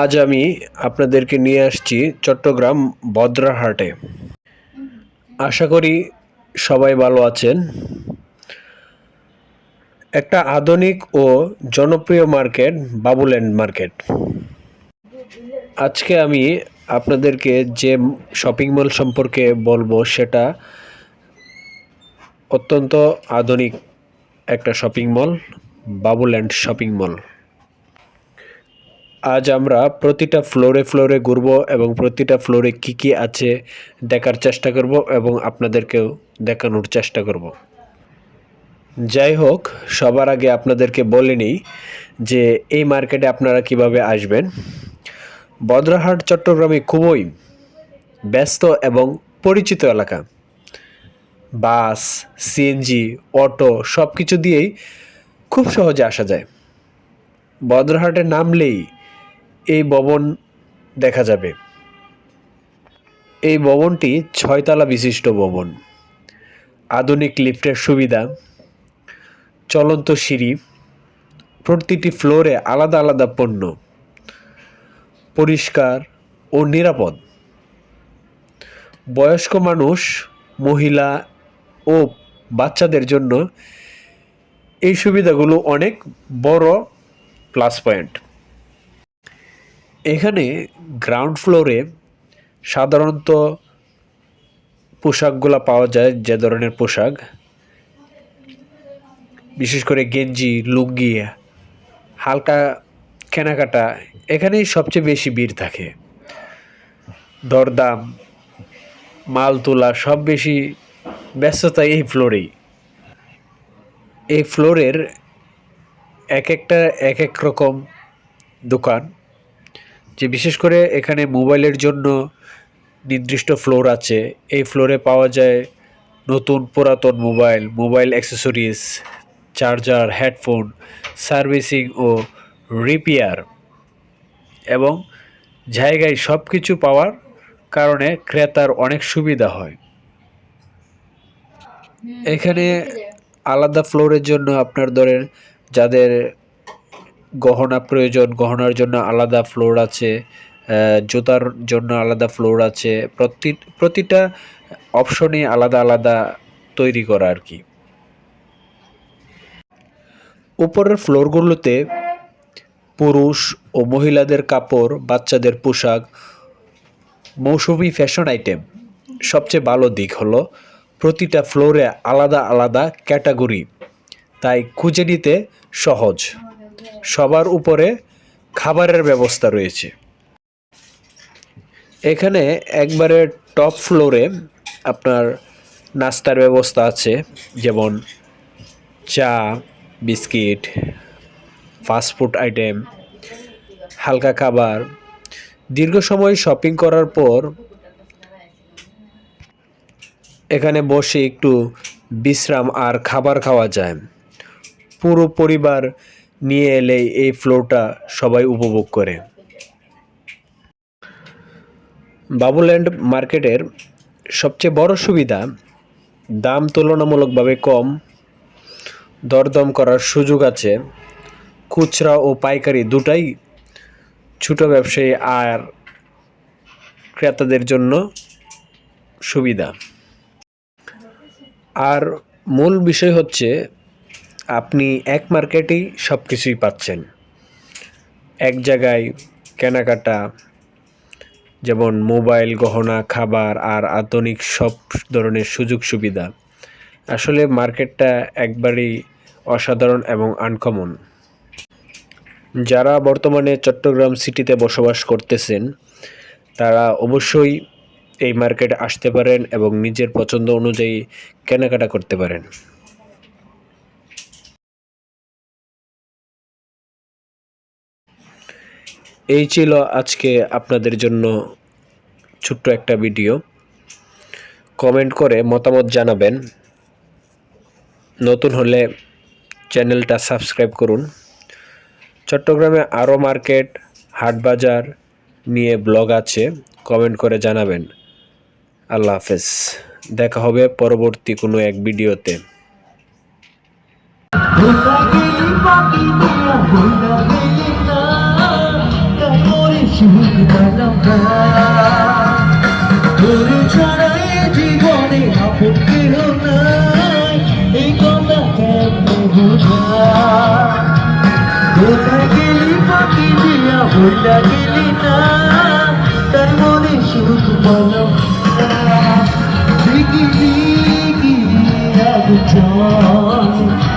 আজ আমি আপনাদেরকে নিয়ে আসছি চট্টগ্রাম বদ্রারহাটে। আশা করি সবাই ভালো আছেন। একটা আধুনিক ও জনপ্রিয় মার্কেট বাবুল্যান্ড মার্কেট। আজকে আমি আপনাদেরকে যে শপিং মল সম্পর্কে বলবো সেটা অত্যন্ত আধুনিক একটা shopping mall, Babuland shopping mall. আজ আমরা প্রতিটা ফ্লোরে ফ্লোরে ঘুরবো এবং প্রতিটা ফ্লোরে কি কি আছে দেখার চেষ্টা করব এবং আপনাদেরকেও দেখানোর চেষ্টা করব। যাই হোক, সবার আগে আপনাদেরকে বলে নিই যে এই মার্কেটে আপনারা কিভাবে আসবেন। বদ্রারহাট চট্টগ্রামে খুবই ব্যস্ত এবং পরিচিত এলাকা। বাস, সিএনজি, অটো সব কিছু দিয়েই খুব সহজে আসা যায়। বদ্রারহাটে নামলেই এই ভবন দেখা যাবে। এই ভবনটি 6 তলা বিশিষ্ট ভবন। আধুনিক লিফটের সুবিধা, চলন্ত সিঁড়ি, প্রতিটি ফ্লোরে আলাদা আলাদা পণ্য, পরিষ্কার ও নিরাপদ। বয়স্ক মানুষ, মহিলা ও বাচ্চাদের জন্য এই সুবিধাগুলো অনেক বড় প্লাস পয়েন্ট। এখানে গ্রাউন্ড ফ্লোরে সাধারণত পোশাকগুলো পাওয়া যায়, যে ধরনের পোশাক, বিশেষ করে গেঞ্জি, লুঙ্গি, হালকা কেনাকাটা, এখানেই সবচেয়ে বেশি ভিড় থাকে। দরদাম, মাল তোলা সব বেশি ব্যস্ততা এই ফ্লোরেই। এই ফ্লোরের এক একটা এক এক রকম দোকান, যে বিশেষ করে এখানে মোবাইলের জন্য নির্দিষ্ট ফ্লোর আছে। এই ফ্লোরে পাওয়া যায় নতুন পুরাতন mobile accessories, charger, headphone, servicing ও রিপেয়ার, এবং জায়গায় সব কিছু পাওয়ার কারণে ক্রেতার অনেক সুবিধা হয়। এখানে আলাদা ফ্লোরের জন্য আপনার ধরেন যাদের গহনা প্রয়োজন, গহনার জন্য আলাদা ফ্লোর আছে, জুতার জন্য আলাদা ফ্লোর আছে। প্রতিটা অপশনই আলাদা আলাদা তৈরি করা আর কি। উপরের ফ্লোরগুলোতে পুরুষ ও মহিলাদের কাপড়, বাচ্চাদের পোশাক, মৌসুমি ফ্যাশন আইটেম। সবচেয়ে ভালো দিক হলো প্রতিটা ফ্লোরে আলাদা আলাদা ক্যাটাগরি, তাই খুঁজে নিতে সহজ। সবার উপরে খাবারের ব্যবস্থা রয়েছে। এখানে একবারে টপ ফ্লোরে আপনার নাস্তার ব্যবস্থা আছে, যেমন চা, বিস্কিট, ফাস্টফুড আইটেম, হালকা খাবার। দীর্ঘ সময় শপিং করার পর এখানে বসে একটু বিশ্রাম আর খাবার খাওয়া যায়। পুরো পরিবার নিয়ে এলে এই ফ্লোরটা সবাই উপভোগ করে। বাবুল্যান্ড মার্কেটের সবচেয়ে বড় সুবিধা, দাম তুলনামূলকভাবে কম, দরদাম করার সুযোগ আছে। খুচরা ও পাইকারি দুটাই ছোট ব্যবসায়ী আর ক্রেতাদের জন্য সুবিধা। আর মূল বিষয় হচ্ছে আপনি এক মার্কেটেই সব কিছুই পাচ্ছেন। এক জায়গায় কেনাকাটা, যেমন মোবাইল, গহনা, খাবার আর আধুনিক সব ধরনের সুযোগ সুবিধা। আসলে মার্কেটটা একবারেই অসাধারণ এবং আনকমন। যারা বর্তমানে চট্টগ্রাম সিটিতে বসবাস করতেছেন তারা অবশ্যই এই মার্কেটে আসতে পারেন এবং নিজের পছন্দ অনুযায়ী কেনাকাটা করতে পারেন। এই ছিল আজকে আপনাদের জন্য ছোট্ট একটা ভিডিও। কমেন্ট করে মতামত জানাবেন। নতুন হলে চ্যানেলটা সাবস্ক্রাইব করুন। চট্টগ্রামে আরও মার্কেট, হাট বাজার নিয়ে ব্লগ আছে, কমেন্ট করে জানাবেন। আল্লাহ হাফেজ। দেখা হবে পরবর্তী কোনো এক ভিডিওতে। পেলাম না। তোর ছাড়া এ জীবনে আপন কেহ নাই, এই কথা কেমনে বোঝাই? কোথায় গেলি ফাঁকি দিয়া বইলা গেলি না, তার মনে শুধু বলো দিকি দিকি আগুন জ্বলে।